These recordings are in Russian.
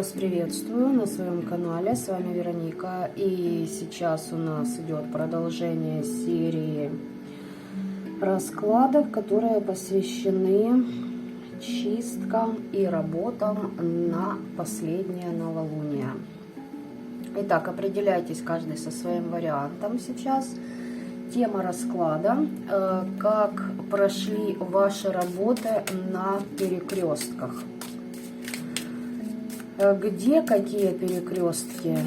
вас приветствую на своем канале, с вами Вероника, и сейчас у нас идет продолжение серии раскладов, которые посвящены чисткам и работам на последнее новолуние. Итак, определяйтесь каждый со своим вариантом сейчас. Тема расклада: как прошли ваши работы на перекрестках. Где какие перекрестки,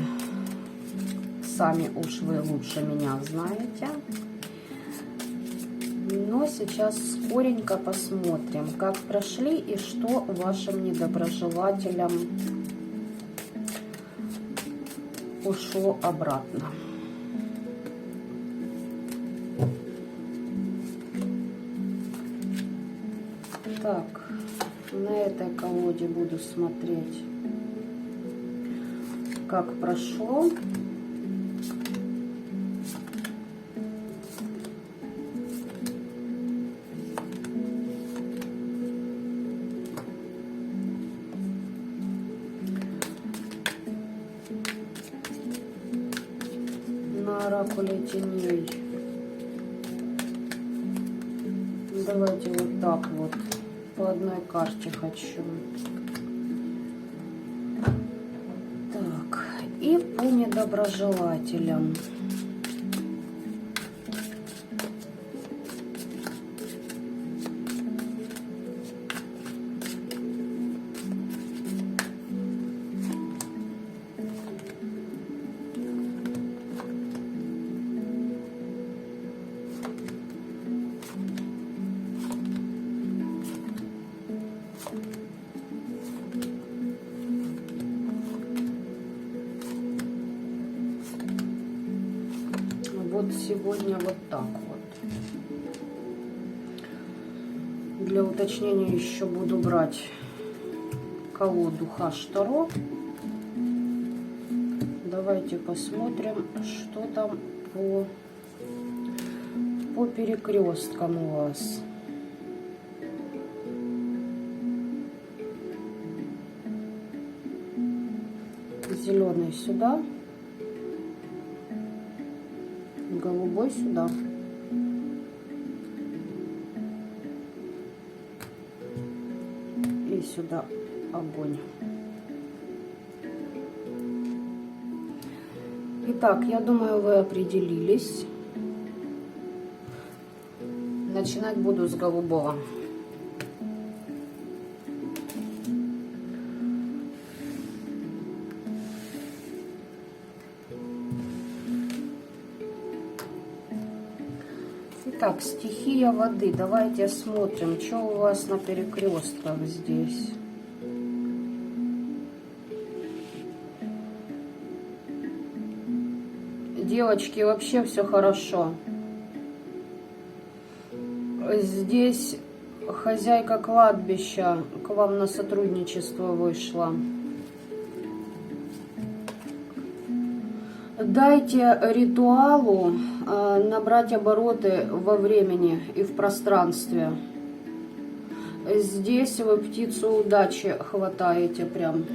сами уж вы лучше меня знаете. Но сейчас скоренько посмотрим, как прошли и что вашим недоброжелателям ушло обратно. Так, на этой колоде буду смотреть, как прошло. На оракуле теней давайте вот так вот по одной карте хочу. Так, и по недоброжелателям. Вот сегодня вот так вот. Для уточнения еще буду брать колоду Хаш-Таро. Давайте посмотрим, что там по перекресткам у вас. Зеленый сюда. Голубой сюда. И сюда огонь. Итак, я думаю, вы определились. Начинать буду с голубого. Итак, стихия воды. Давайте смотрим, что у вас на перекрестках здесь. Девочки, вообще все хорошо. Здесь хозяйка кладбища к вам на сотрудничество вышла. Дайте ритуалу набрать обороты во времени и в пространстве. Здесь вы птицу удачи хватаете прям.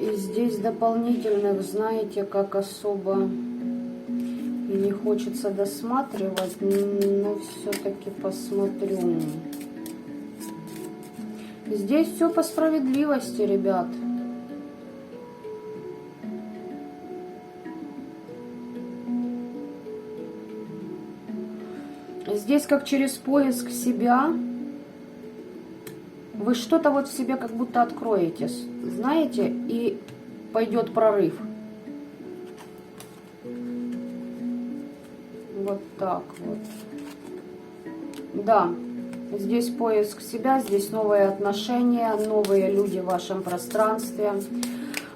И здесь дополнительных, знаете, как особо и не хочется досматривать, но все-таки посмотрю. Здесь все по справедливости, ребят. Здесь как через поиск себя. Вы что-то вот в себе как будто откроете, знаете, и пойдет прорыв. Вот так вот. Да. Здесь поиск себя, здесь новые отношения, новые люди в вашем пространстве,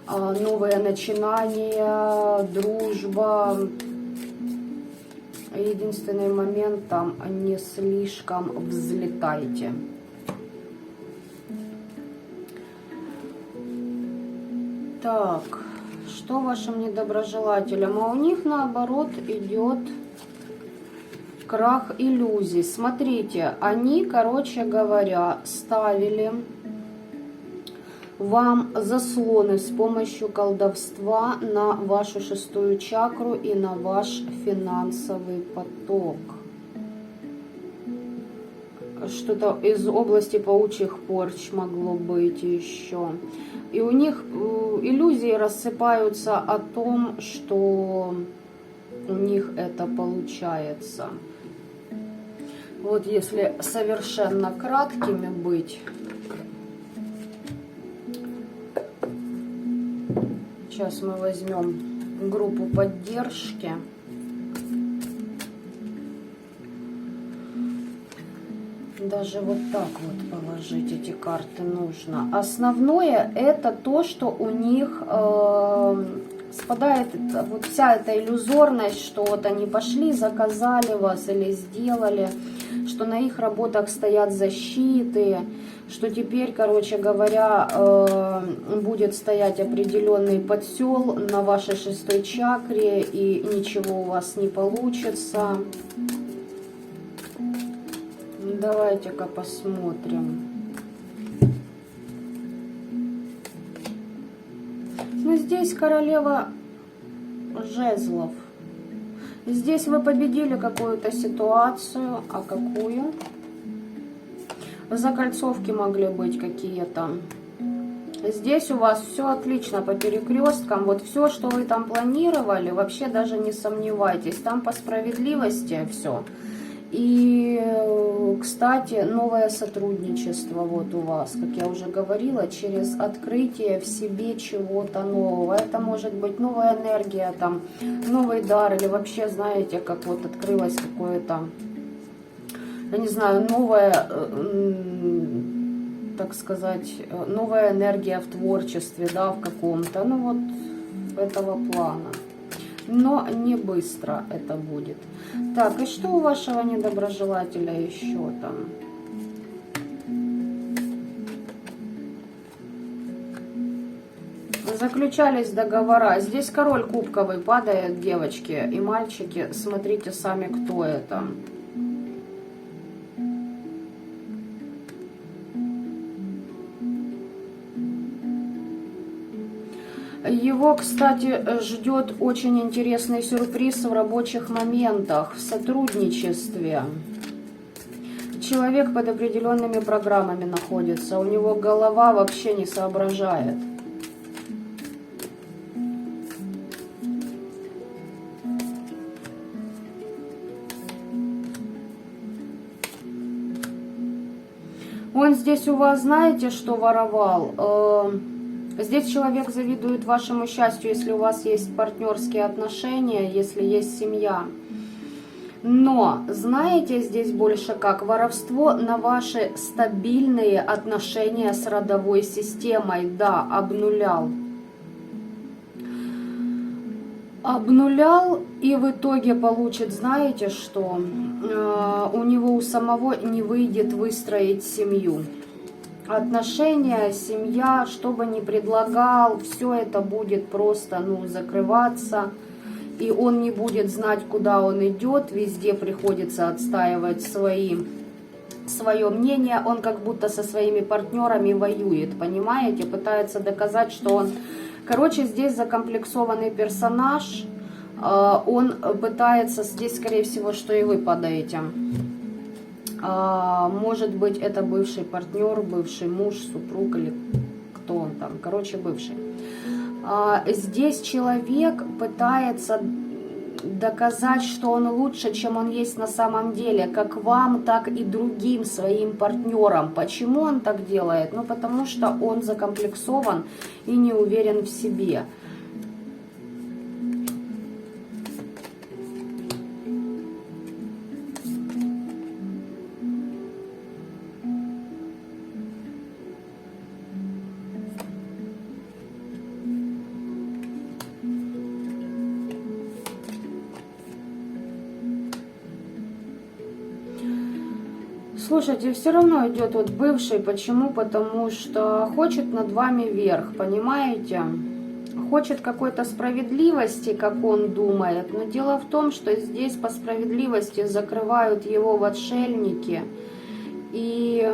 новые начинания, дружба. Единственный момент, там не слишком взлетайте. Так, что вашим недоброжелателям? А у них наоборот идет крах иллюзий. Смотрите, они, короче говоря, ставили вам заслоны с помощью колдовства на вашу 6-ю чакру и на ваш финансовый поток. Что-то из области паучьих порч могло быть еще. И у них иллюзии рассыпаются о том, что у них это получается. Вот если совершенно краткими быть. Сейчас мы возьмем группу поддержки. Даже вот так вот положить эти карты нужно. Основное это то, что у них спадает вот вся эта иллюзорность, что вот они пошли, заказали вас или сделали, что на их работах стоят защиты, что теперь, короче говоря, будет стоять определенный подсел на вашей 6-й чакре, и ничего у вас не получится. Давайте-ка посмотрим. Ну, здесь королева жезлов. Здесь вы победили какую-то ситуацию. А какую? Закольцовки могли быть какие-то. Здесь у вас все отлично по перекресткам. Вот все, что вы там планировали, вообще даже не сомневайтесь. Там по справедливости все. И, кстати, новое сотрудничество вот у вас, как я уже говорила, через открытие в себе чего-то нового. Это может быть новая энергия, там, новый дар, или вообще, знаете, как вот открылось какое-то, я не знаю, новая, так сказать, новая энергия в творчестве, да, в каком-то, ну вот этого плана. Но не быстро это будет. Так, и что у вашего недоброжелателя еще там? Заключались договора. Здесь король кубковый падает, девочки и мальчики. Смотрите сами, кто это. Его, кстати, ждет очень интересный сюрприз в рабочих моментах, в сотрудничестве. Человек под определенными программами находится, у него голова вообще не соображает. Он здесь у вас, знаете, что воровал? Здесь человек завидует вашему счастью, если у вас есть партнерские отношения, если есть семья. Но, знаете, здесь больше как воровство на ваши стабильные отношения с родовой системой. Да, обнулял. Обнулял и в итоге получит, знаете что? У него у самого не выйдет выстроить семью. Отношения, семья, что бы ни предлагал, все это будет просто, закрываться. И он не будет знать, куда он идет. Везде приходится отстаивать свое мнение. Он как будто со своими партнерами воюет, понимаете? Пытается доказать, что он... Короче, здесь закомплексованный персонаж. Он пытается, здесь, скорее всего, что и вы падаете. Может быть, это бывший партнер, бывший муж, супруг или кто он там. Короче, бывший. Здесь человек пытается доказать, что он лучше, чем он есть на самом деле, как вам, так и другим своим партнерам. Почему он так делает? Ну, потому что он закомплексован и не уверен в себе. Слушайте, все равно идет вот бывший. Почему? Потому что хочет над вами верх, понимаете? хочет какой-то справедливости, как он думает. Но дело в том, что здесь по справедливости закрывают его в отшельники. И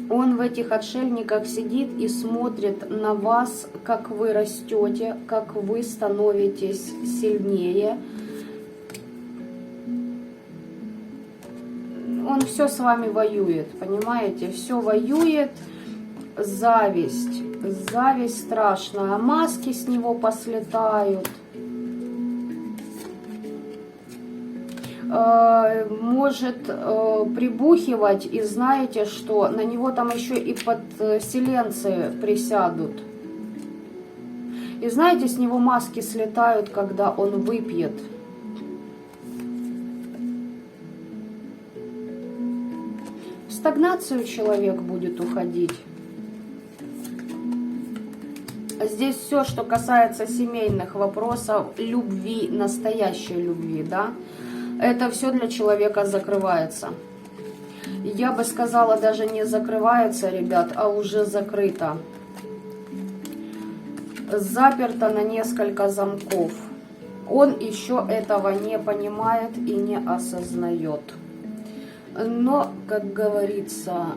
он в этих отшельниках сидит и смотрит на вас, как вы растете, как вы становитесь сильнее. Он все с вами воюет, понимаете? Все воюет. Зависть. Зависть страшная. Маски с него послетают. Может прибухивать, и знаете что? На него там еще и подселенцы присядут. И знаете, с него маски слетают, когда он выпьет. В стагнацию человек будет уходить. Здесь все, что касается семейных вопросов, любви, настоящей любви, да, это все для человека закрывается. Я бы сказала, даже не закрывается, ребят, а уже закрыто. Заперто на несколько замков. Он еще этого не понимает и не осознает. Но, как говорится,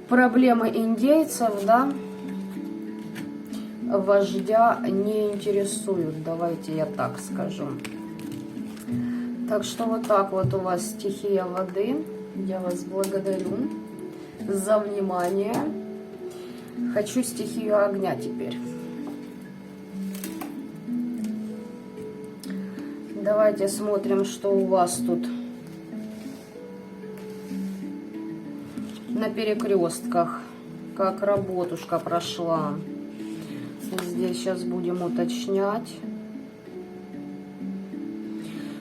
проблемы индейцев, да, вождя не интересуют. Давайте я так скажу. Так что вот так вот у вас стихия воды. Я вас благодарю за внимание. Хочу стихию огня теперь. Давайте смотрим, что у вас тут на перекрестках. Как работушка прошла. Здесь сейчас будем уточнять.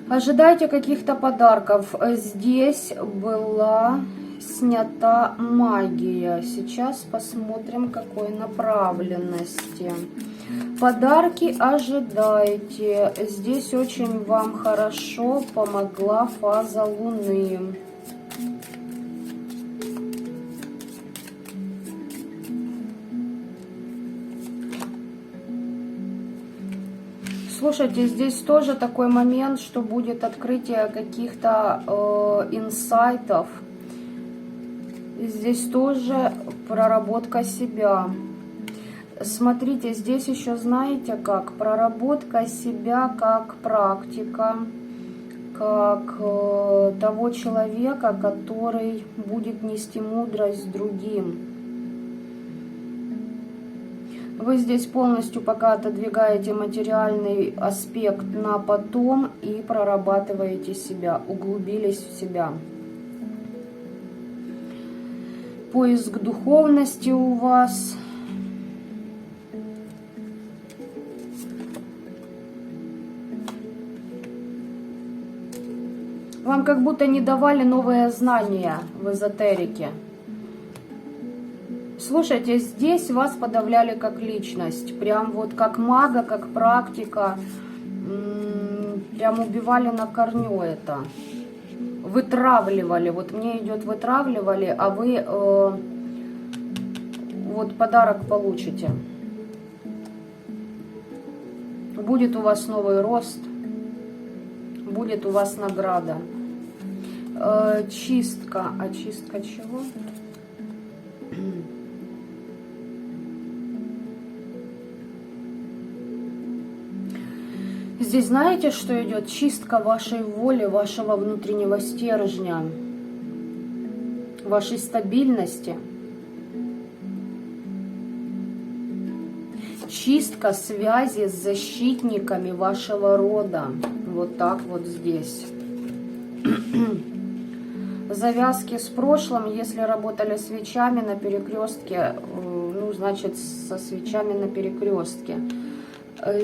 Ожидайте каких-то подарков. Здесь была снята магия. Сейчас посмотрим, какой направленности. Подарки ожидайте. Здесь очень вам хорошо помогла фаза Луны. Слушайте, здесь тоже такой момент, что будет открытие каких-то инсайтов. Здесь тоже проработка себя. Смотрите, здесь еще знаете как? Проработка себя как практика, как того человека, который будет нести мудрость другим. Вы здесь полностью пока отодвигаете материальный аспект на потом и прорабатываете себя, углубились в себя. Поиск духовности у вас. Вам как будто не давали новые знания в эзотерике. Слушайте, здесь вас подавляли как личность, прям вот как мага, как практика, прям убивали на корню это, вытравливали, вот мне идет вытравливали, а вы вот подарок получите. Будет у вас новый рост, будет у вас награда. Чистка, а чистка чего? Здесь знаете, что идет? Чистка вашей воли, вашего внутреннего стержня, вашей стабильности. Чистка связи с защитниками вашего рода. Вот так вот здесь. Завязки с прошлым, если работали свечами на перекрестке, ну, значит, со свечами на перекрестке.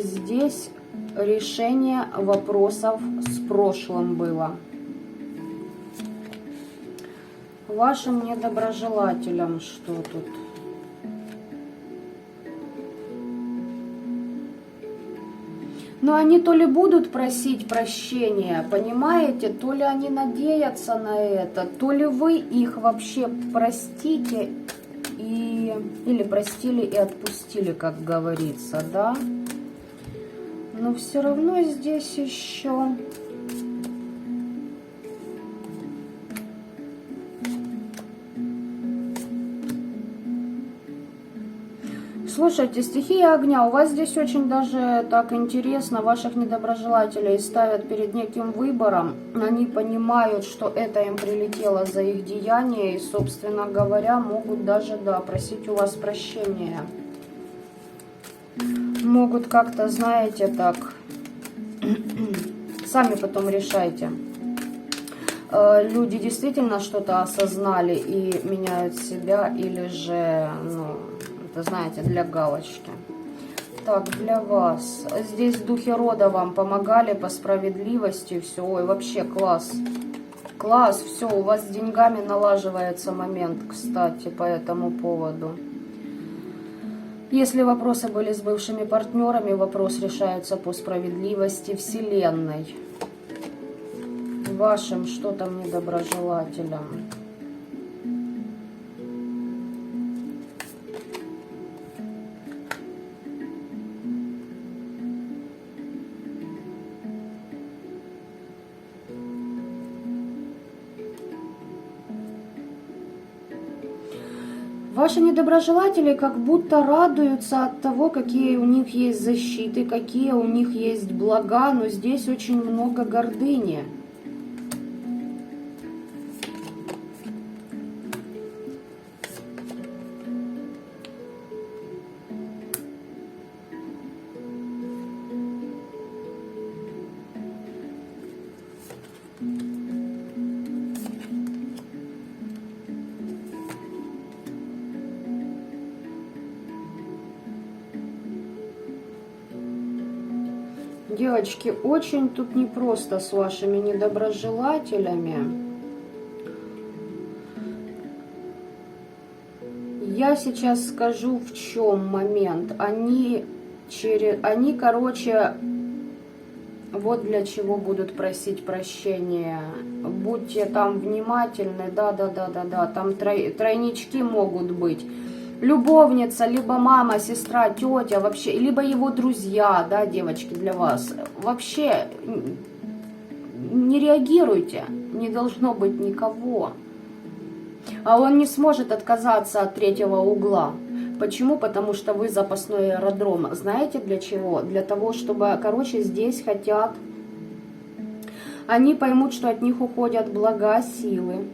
Здесь решение вопросов с прошлым было. Вашим недоброжелателям что тут? Но они то ли будут просить прощения, понимаете, то ли они надеются на это, то ли вы их вообще простите и Или простили и отпустили, как говорится, да? Но все равно здесь еще... Слушайте, стихия огня, у вас здесь очень даже так интересно, ваших недоброжелателей ставят перед неким выбором. Они понимают, что это им прилетело за их деяние, и, собственно говоря, могут даже, да, просить у вас прощения. Могут как-то, знаете, так, сами потом решайте. Люди действительно что-то осознали и меняют себя, или же, ну... Это, знаете, для галочки. Так, для вас. Здесь духи рода вам помогали по справедливости. Все, ой, вообще класс. Класс, все, у вас с деньгами налаживается момент, кстати, по этому поводу. Если вопросы были с бывшими партнерами, вопрос решается по справедливости Вселенной. Вашим что там недоброжелателям. Ваши недоброжелатели как будто радуются от того, какие у них есть защиты, какие у них есть блага, но здесь очень много гордыни. Девочки, очень тут непросто с вашими недоброжелателями. Я сейчас скажу, в чем момент. Они, короче, вот для чего будут просить прощения. Будьте там внимательны, да, там тройнички могут быть. Любовница, либо мама, сестра, тетя, вообще, либо его друзья, да, девочки, для вас. Вообще не реагируйте, не должно быть никого. А он не сможет отказаться от третьего угла. Почему? Потому что вы запасной аэродром. Знаете для чего? Для того, чтобы, короче, здесь хотят... Они поймут, что от них уходят блага, силы.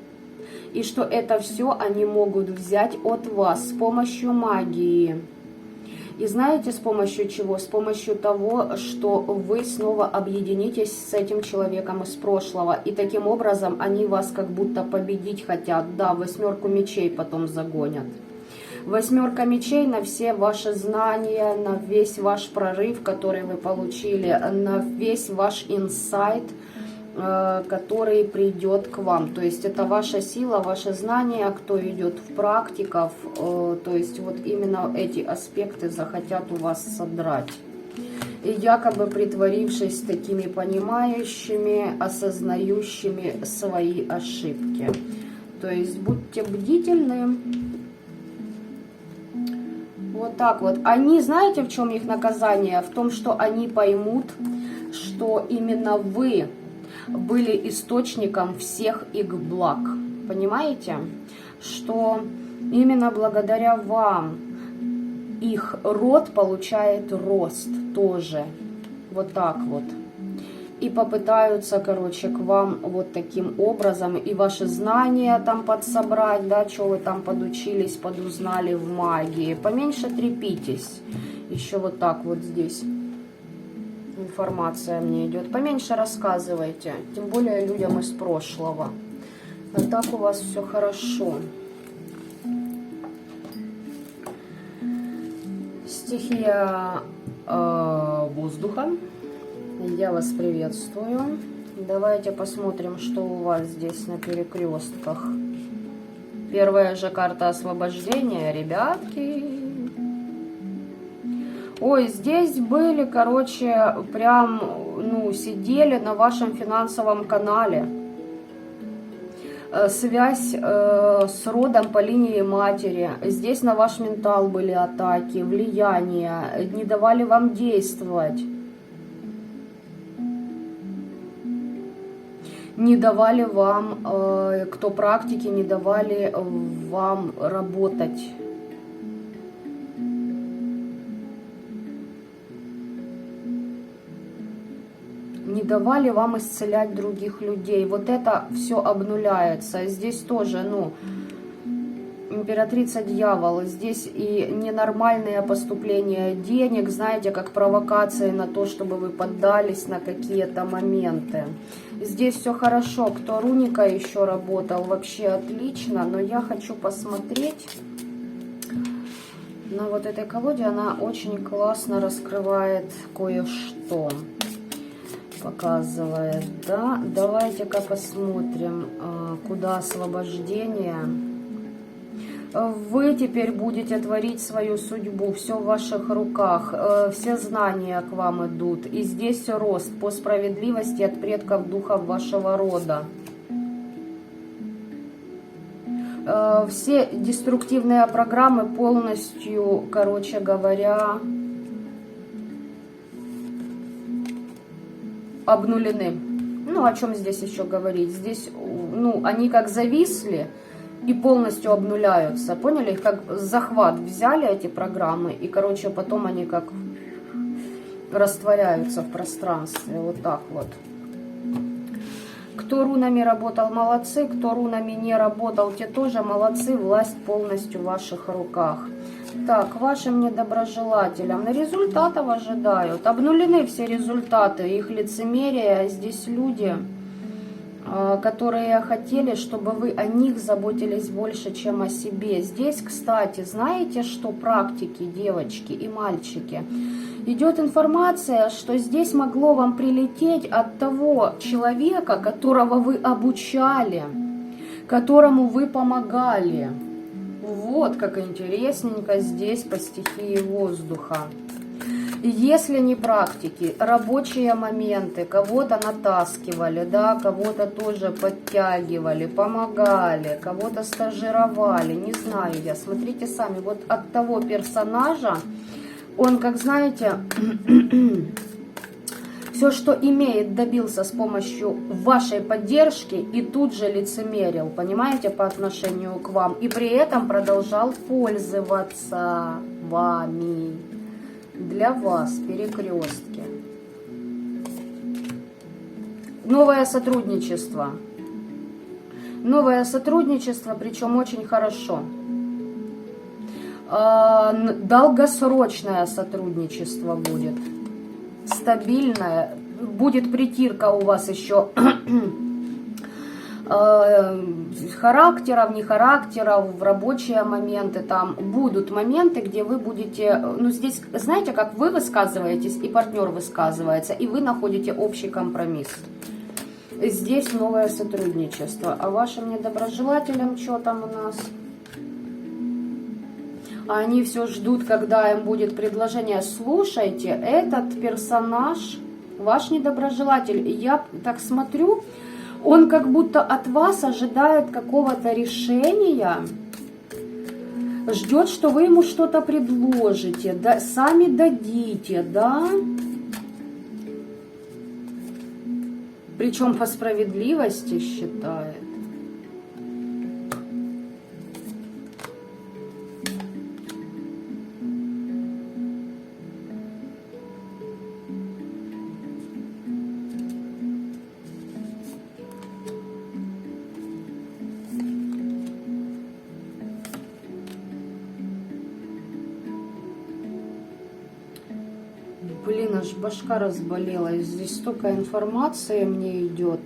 И что это все они могут взять от вас с помощью магии. И знаете, с помощью чего? С помощью того, что вы снова объединитесь с этим человеком из прошлого. И таким образом они вас как будто победить хотят. Да, 8 мечей потом загонят. 8 мечей на все ваши знания, на весь ваш прорыв, который вы получили, на весь ваш инсайт, который придет к вам. То есть это ваша сила, ваше знание, кто идет в практиков, то есть вот именно эти аспекты захотят у вас содрать. И якобы притворившись такими понимающими, осознающими свои ошибки. То есть будьте бдительны. Вот так вот. Они, знаете, в чем их наказание? В том, что они поймут, что именно вы были источником всех их благ. Понимаете? Что именно благодаря вам их род получает рост тоже. Вот так вот. И попытаются, короче, к вам вот таким образом и ваши знания там подсобрать, да, что вы там подучились, подузнали в магии. Поменьше трепитесь. Еще вот так вот здесь информация мне идет. Поменьше рассказывайте, тем более людям из прошлого. А так у вас все хорошо. Стихия воздуха. Я вас приветствую. Давайте посмотрим, что у вас здесь на перекрестках. Первая же карта освобождения, ребятки. Ой, здесь были, короче, прям, ну, сидели на вашем финансовом канале. связь с родом по линии матери. Здесь на ваш ментал были атаки, влияние, не давали вам действовать. Не давали вам, кто практики, не давали вам работать. Не давали вам исцелять других людей. Вот это все обнуляется. Здесь тоже, ну, императрица дьявола. Здесь и ненормальное поступление денег, знаете, как провокации на то, чтобы вы поддались на какие-то моменты. Здесь все хорошо. Кто руника еще работал, вообще отлично. Но я хочу посмотреть на вот этой колоде. Она очень классно раскрывает кое-что. Показывает, да. Давайте-ка посмотрим, куда освобождение. Вы теперь будете творить свою судьбу, все в ваших руках, все знания к вам идут. И здесь рост по справедливости от предков духов вашего рода. Все деструктивные программы полностью, короче говоря, обнулены. Ну, о чем здесь еще говорить? Здесь, ну, они как зависли и полностью обнуляются. Поняли? Их как захват взяли, эти программы, и, короче, потом они как растворяются в пространстве. Вот так вот. Кто рунами работал, молодцы. Кто рунами не работал, те тоже молодцы. Власть полностью в ваших руках. Так, вашим недоброжелателям результатов ожидают. Обнулены все результаты, их лицемерие. Здесь люди, которые хотели, чтобы вы о них заботились больше, чем о себе. Здесь, кстати, знаете, что практики, девочки и мальчики? Идет информация, что здесь могло вам прилететь от того человека, которого вы обучали, которому вы помогали. Вот как интересненько здесь по стихии воздуха. Если не практики, рабочие моменты, кого-то натаскивали, да, кого-то тоже подтягивали, помогали, кого-то стажировали, не знаю я, смотрите сами, вот от того персонажа, он, как знаете, все, что имеет, добился с помощью вашей поддержки и тут же лицемерил, понимаете, по отношению к вам. И при этом продолжал пользоваться вами. Для вас перекрестки. Новое сотрудничество. Новое сотрудничество, причем очень хорошо. Долгосрочное сотрудничество будет. Стабильное. Будет притирка у вас еще характеров, не характеров, в рабочие моменты. Там будут моменты, где вы будете, ну здесь, знаете, как вы высказываетесь и партнер высказывается, и вы находите общий компромисс. Здесь новое сотрудничество. А вашим недоброжелателям что там у нас? Они все ждут, когда им будет предложение. Слушайте, этот персонаж, ваш недоброжелатель, я так смотрю, он как будто от вас ожидает какого-то решения, ждет, что вы ему что-то предложите, да, сами дадите, да? Причем по справедливости считает. Блин, аж башка разболелась. Здесь столько информации мне идет.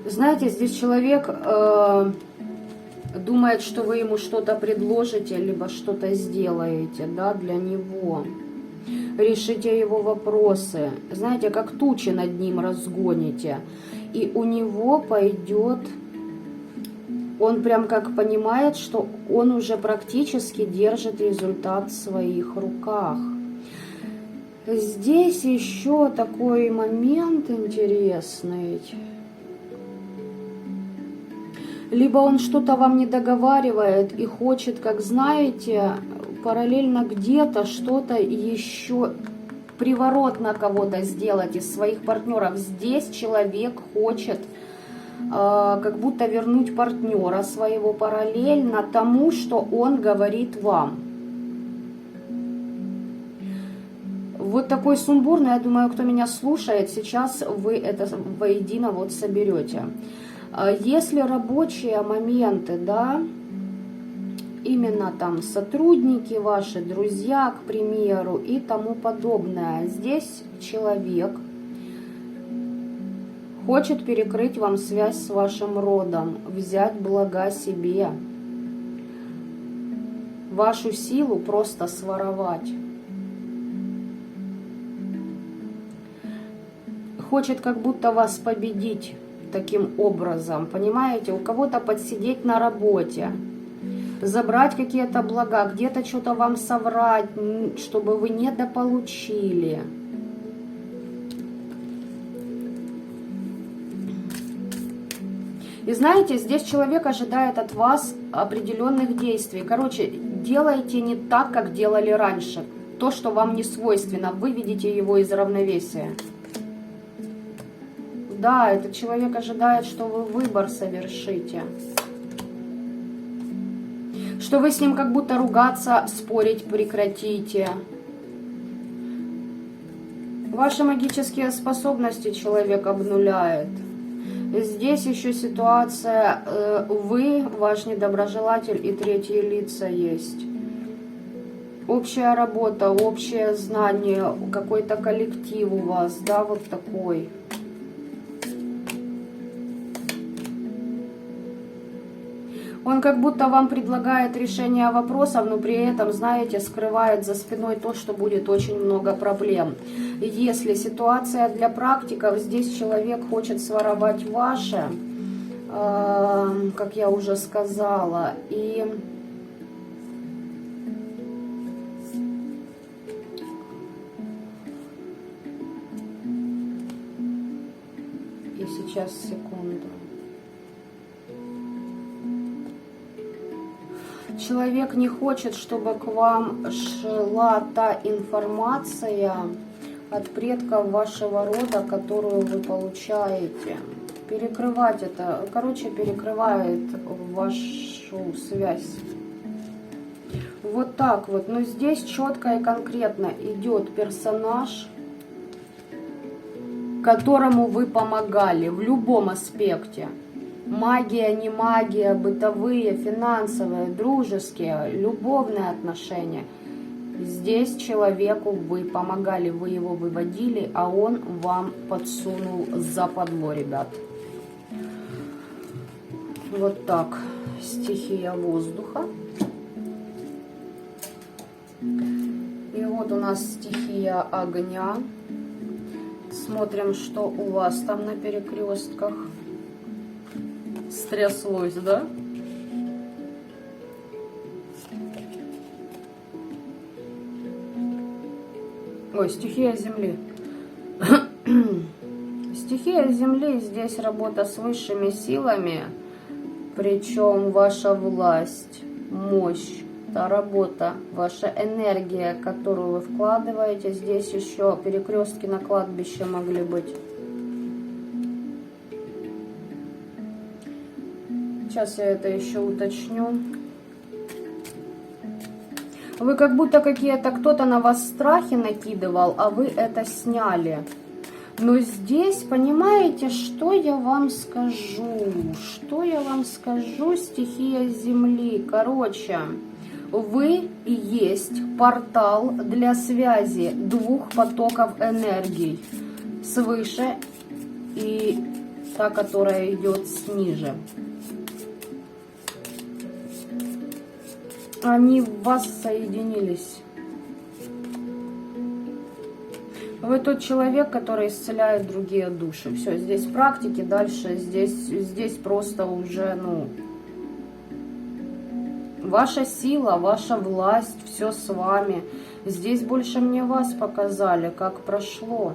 Знаете, здесь человек думает, что вы ему что-то предложите, либо что-то сделаете, да, для него. Решите его вопросы. Знаете, как тучи над ним разгоните. И у него пойдет... Он прям как понимает, что он уже практически держит результат в своих руках. Здесь еще такой момент интересный. Либо он что-то вам не договаривает и хочет, как знаете, параллельно где-то что-то еще приворот на кого-то сделать из своих партнеров. Здесь человек хочет как будто вернуть партнера своего параллельно тому, что он говорит вам. Вот такой сумбур, но я думаю, кто меня слушает, сейчас вы это воедино вот соберете. Если рабочие моменты, да, именно там сотрудники ваши, друзья, к примеру, и тому подобное, здесь человек хочет перекрыть вам связь с вашим родом, взять блага себе, вашу силу просто своровать. Хочет как будто вас победить таким образом, понимаете? У кого-то подсидеть на работе, забрать какие-то блага, где-то что-то вам соврать, чтобы вы недополучили. И знаете, здесь человек ожидает от вас определенных действий. Короче, делайте не так, как делали раньше. То, что вам не свойственно, выведите его из равновесия. Да, этот человек ожидает, что вы выбор совершите. Что вы с ним как будто ругаться, спорить прекратите. Ваши магические способности человек обнуляет. Здесь еще ситуация, вы, ваш недоброжелатель и третьи лица есть. Общая работа, общее знание, какой-то коллектив у вас, да, вот такой. Он как будто вам предлагает решение вопросов, но при этом, знаете, скрывает за спиной то, что будет очень много проблем. Если ситуация для практиков, здесь человек хочет своровать ваше, как я уже сказала, и сейчас, секунду. Человек не хочет, чтобы к вам шла та информация от предков вашего рода, которую вы получаете. Перекрывать это, короче, перекрывает вашу связь. Вот так вот. Но здесь четко и конкретно идет персонаж, которому вы помогали в любом аспекте. Магия, не магия, бытовые, финансовые, дружеские, любовные отношения. Здесь человеку вы помогали, вы его выводили, а он вам подсунул западло, ребят. Вот так. Стихия воздуха. И вот у нас стихия огня. Смотрим, что у вас там на перекрестках. Стряслось, да? Ой, стихия земли. Стихия земли, здесь работа с высшими силами, причем ваша власть, мощь, та работа, ваша энергия, которую вы вкладываете. Здесь еще перекрестки на кладбище могли быть. Сейчас я это еще уточню. Вы как будто какие-то, кто-то на вас страхи накидывал, а вы это сняли. Но здесь, понимаете, что я вам скажу? Что я вам скажу, стихия земли? Короче, вы и есть портал для связи двух потоков энергий. Свыше и та, которая идет ниже. Они в вас соединились. Вы тот человек, который исцеляет другие души. Все, здесь практики, дальше здесь просто уже, ну, ваша сила, ваша власть, все с вами. Здесь больше мне вас показали, как прошло.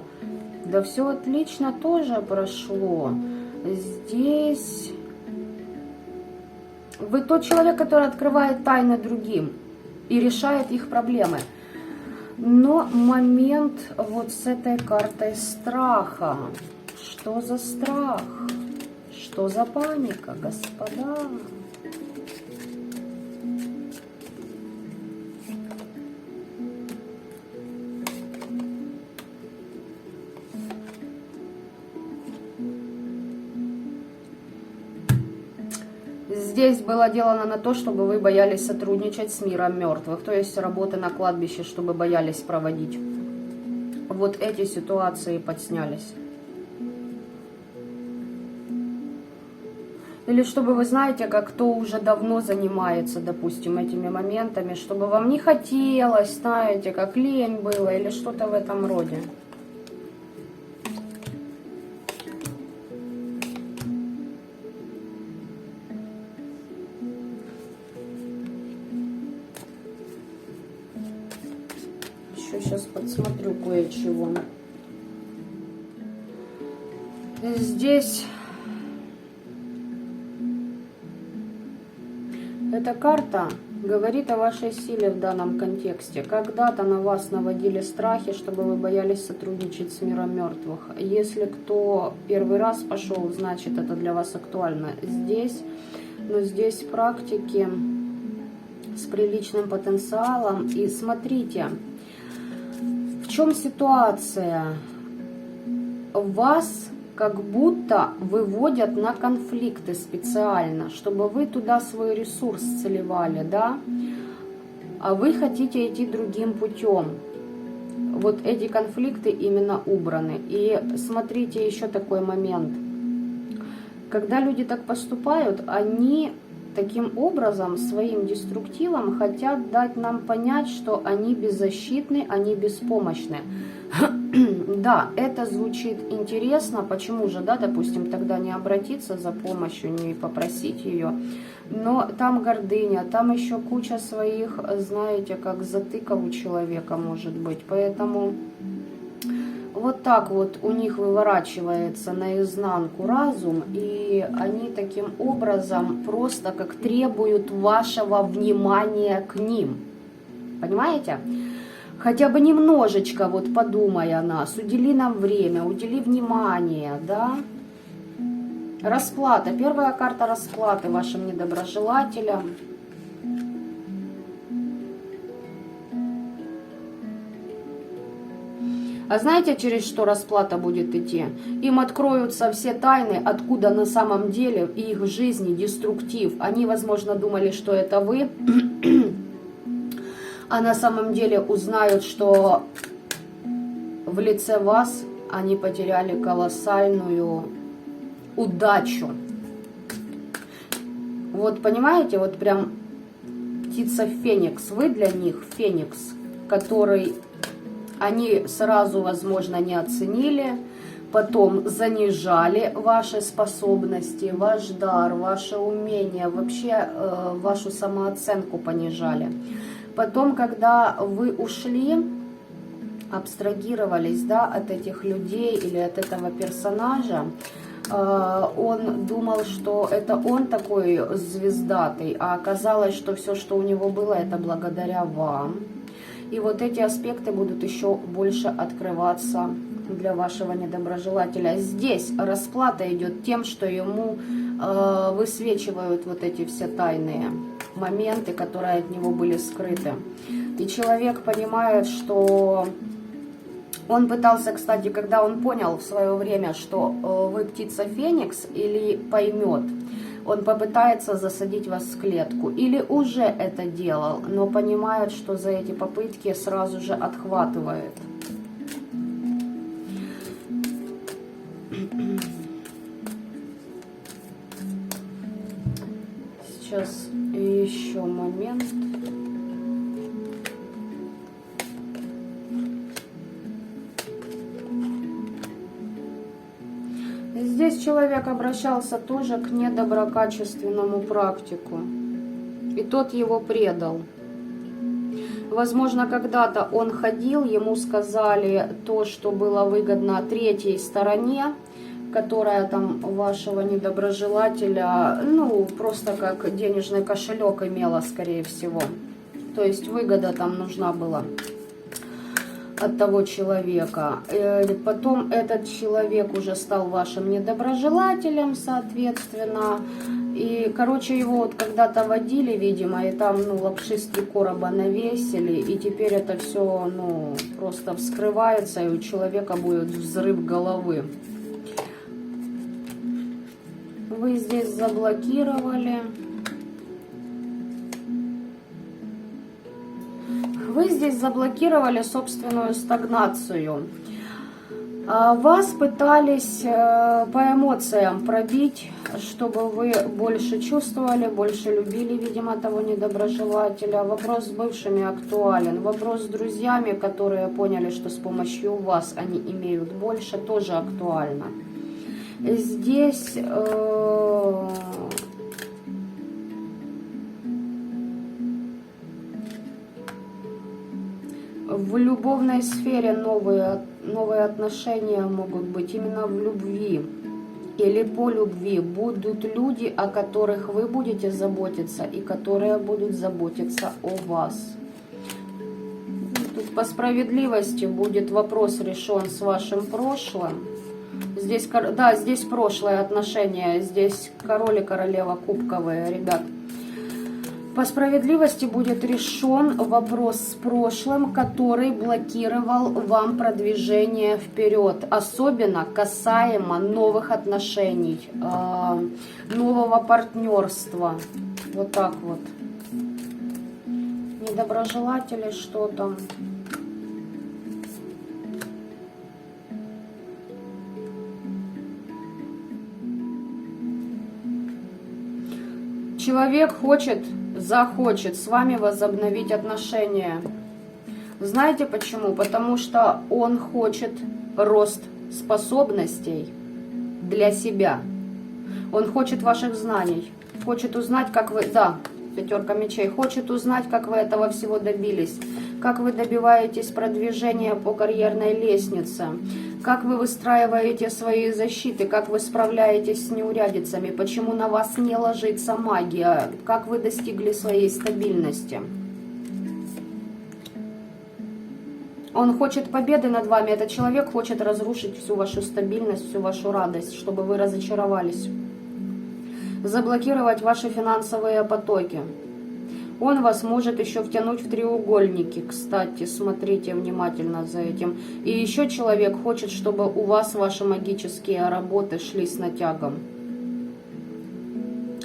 Да все отлично тоже прошло. Здесь вы тот человек, который открывает тайны другим и решает их проблемы. Но момент вот с этой картой страха. Что за страх? Что за паника, господа? Здесь было делано на то, чтобы вы боялись сотрудничать с миром мертвых, то есть работы на кладбище, чтобы боялись проводить. Вот эти ситуации подснялись. Или чтобы вы знаете, как кто уже давно занимается, допустим, этими моментами, чтобы вам не хотелось, знаете, как лень было или что-то в этом роде. Еще сейчас подсмотрю кое-чего. Здесь эта карта говорит о вашей силе в данном контексте. Когда-то на вас наводили страхи, чтобы вы боялись сотрудничать с миром мертвых. Если кто первый раз пошел, значит это для вас актуально здесь. Но здесь практики с приличным потенциалом. И смотрите, в чем ситуация? Вас как будто выводят на конфликты специально, чтобы вы туда свой ресурс сливали, да? А вы хотите идти другим путем. Вот эти конфликты именно убраны. И смотрите, еще такой момент. Когда люди так поступают, они таким образом, своим деструктивом, хотят дать нам понять, что они беззащитны, они беспомощны. Да, это звучит интересно, почему же, да, допустим, тогда не обратиться за помощью, не попросить ее, но там гордыня, там еще куча своих, знаете, как затыков у человека может быть, поэтому вот так вот у них выворачивается наизнанку разум, и они таким образом просто как требуют вашего внимания к ним, понимаете? Хотя бы немножечко, вот подумай о нас, удели нам время, удели внимание, да? Расплата, первая карта расплаты вашим недоброжелателям. А знаете, через что расплата будет идти? Им откроются все тайны, откуда на самом деле их жизни деструктив. Они, возможно, думали, что это вы, а на самом деле узнают, что в лице вас они потеряли колоссальную удачу. Вот понимаете, вот прям птица Феникс, вы для них Феникс, который они сразу, возможно, не оценили, потом занижали ваши способности, ваш дар, ваше умение, вообще вашу самооценку понижали. Потом, когда вы ушли, абстрагировались, да, от этих людей или от этого персонажа, он думал, что это он такой звездатый, а оказалось, что все, что у него было, это благодаря вам. И вот эти аспекты будут еще больше открываться для вашего недоброжелателя. Здесь расплата идет тем, что ему высвечивают вот эти все тайные моменты, которые от него были скрыты. И человек понимает, что он пытался, кстати, когда он понял в свое время, что вы птица Феникс, или поймет, он попытается засадить вас в клетку, или уже это делал, но понимает, что за эти попытки сразу же отхватывает. Сейчас еще момент. Здесь человек обращался тоже к недоброкачественному практику, и тот его предал. Возможно, когда-то он ходил, ему сказали то, что было выгодно третьей стороне, которая там вашего недоброжелателя, ну, просто как денежный кошелек имела, скорее всего. То есть выгода там нужна была от того человека. Потом этот человек уже стал вашим недоброжелателем, соответственно. И, короче, его вот когда-то водили, видимо, и там, ну, лапши с 3 короба навесили, и теперь это все, ну, просто вскрывается, и у человека будет взрыв головы. Вы здесь заблокировали. Вы здесь заблокировали собственную стагнацию. Вас пытались по эмоциям пробить, чтобы вы больше чувствовали, больше любили, видимо, того недоброжелателя. Вопрос с бывшими актуален. Вопрос с друзьями, которые поняли, что с помощью вас они имеют больше, тоже актуально. Здесь в любовной сфере новые отношения могут быть именно в любви или по любви. Будут люди, о которых вы будете заботиться и которые будут заботиться о вас. Тут по справедливости будет вопрос решен с вашим прошлым. Здесь, да, здесь прошлое отношения, здесь король и королева кубковые, ребят. По справедливости будет решен вопрос с прошлым, который блокировал вам продвижение вперед. Особенно касаемо новых отношений, нового партнерства. Вот так вот. Недоброжелатели, что там? Человек захочет с вами возобновить отношения. Знаете почему? Потому что он хочет рост способностей для себя. Он хочет ваших знаний. Хочет узнать, как вы... Да, 5 мечей. Хочет узнать, как вы этого всего добились. Как вы добиваетесь продвижения по карьерной лестнице. Как вы выстраиваете свои защиты, как вы справляетесь с неурядицами, почему на вас не ложится магия, как вы достигли своей стабильности. Он хочет победы над вами, этот человек хочет разрушить всю вашу стабильность, всю вашу радость, чтобы вы разочаровались. Заблокировать ваши финансовые потоки. Он вас может еще втянуть в треугольники, кстати, смотрите внимательно за этим. И еще человек хочет, чтобы у вас ваши магические работы шли с натягом.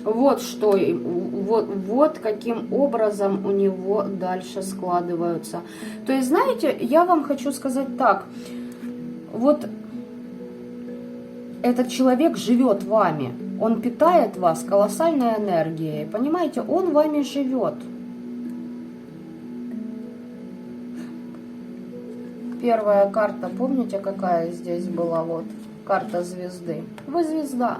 Вот что, вот каким образом у него дальше складываются. То есть, знаете, я вам хочу сказать так. Вот этот человек живет вами. Он питает вас колоссальной энергией. Понимаете, он вами живет. Первая карта, помните, какая здесь была? Вот, карта звезды. Вы звезда.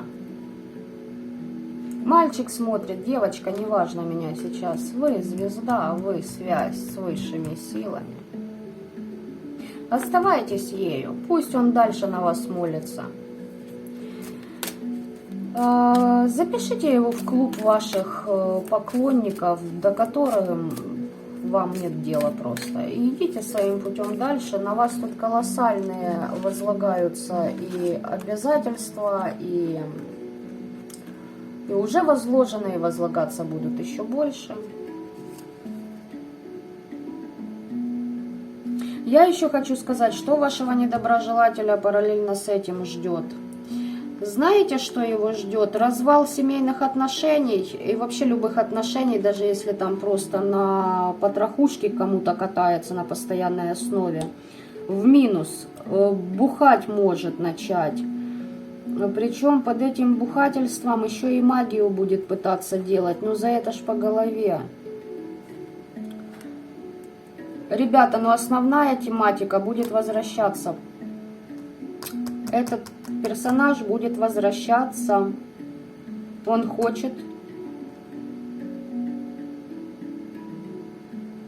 Мальчик смотрит, девочка, неважно меня сейчас. Вы звезда, вы связь с высшими силами. Оставайтесь ею. Пусть он дальше на вас молится. Запишите его в клуб ваших поклонников, до которых вам нет дела просто. И идите своим путем дальше. На вас тут колоссальные возлагаются и обязательства, и уже возложенные возлагаться будут еще больше. Я еще хочу сказать, что вашего недоброжелателя параллельно с этим ждет. Знаете, что его ждет? Развал семейных отношений и вообще любых отношений, даже если там просто на потрохушке кому-то катается на постоянной основе. В минус. Бухать может начать. Причем под этим бухательством еще и магию будет пытаться делать. Но за это ж по голове. Ребята, но основная тематика будет возвращаться. Этот персонаж будет возвращаться. Он хочет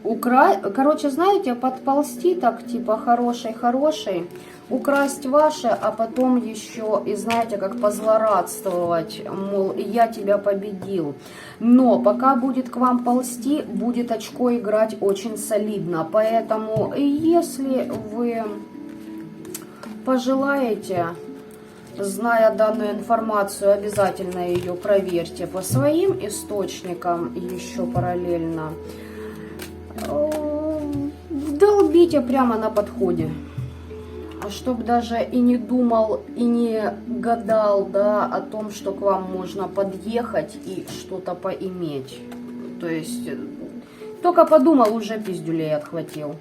Короче, знаете, подползти так, типа, хороший, украсть ваше, а потом еще, и знаете, как позлорадствовать, мол, я тебя победил. Но пока будет к вам ползти, будет очко играть очень солидно. Поэтому, если вы пожелаете, зная данную информацию, обязательно ее проверьте по своим источникам еще параллельно. Долбите прямо на подходе, чтобы даже и не думал, и не гадал, да, о том, что к вам можно подъехать и что-то поиметь. То есть, только подумал, уже пиздюлей отхватил.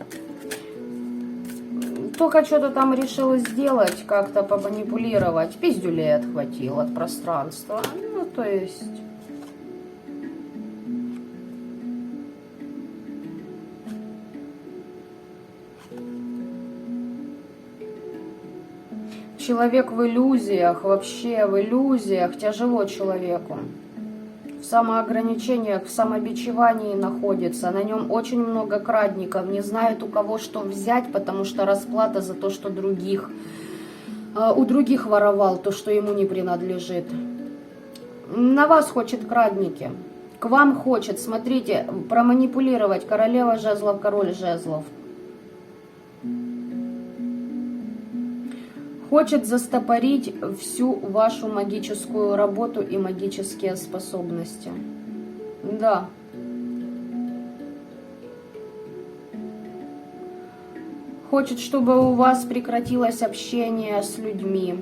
Только что-то там решил сделать, как-то поманипулировать, пиздюлей отхватил от пространства. Ну, то есть... Человек в иллюзиях, вообще в иллюзиях, тяжело человеку. В самоограничениях, в самобичевании находится. На нем очень много крадников, не знает у кого что взять, потому что расплата за то, что у других воровал, то, что ему не принадлежит. На вас хочет крадники. К вам хочет, смотрите, проманипулировать королева жезлов, король жезлов. Хочет застопорить всю вашу магическую работу и магические способности. Да. Хочет, чтобы у вас прекратилось общение с людьми.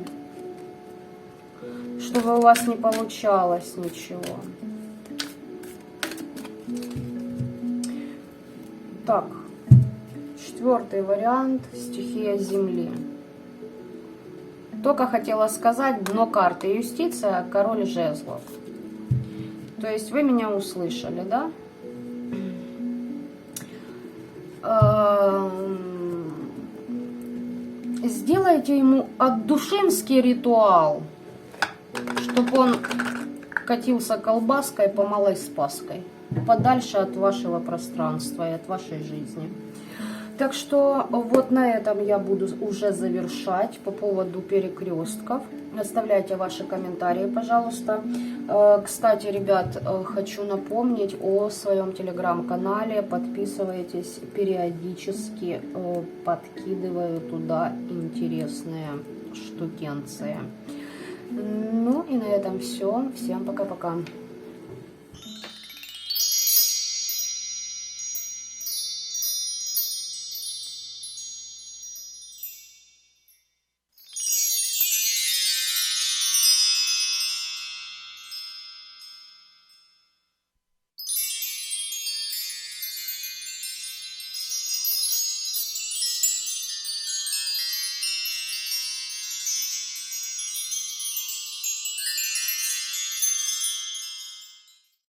Чтобы у вас не получалось ничего. Так. 4-й вариант. Стихия Земли. Только хотела сказать, дно карты юстиция, король жезлов. То есть вы меня услышали, да? Сделайте ему отдушинский ритуал, чтобы он катился колбаской по малой спаской, подальше от вашего пространства и от вашей жизни. Так что вот на этом я буду уже завершать по поводу перекрестков. Оставляйте ваши комментарии, пожалуйста. Кстати, ребят, хочу напомнить о своем телеграм-канале. Подписывайтесь, периодически подкидываю туда интересные штукенции. Ну и на этом все. Всем пока-пока.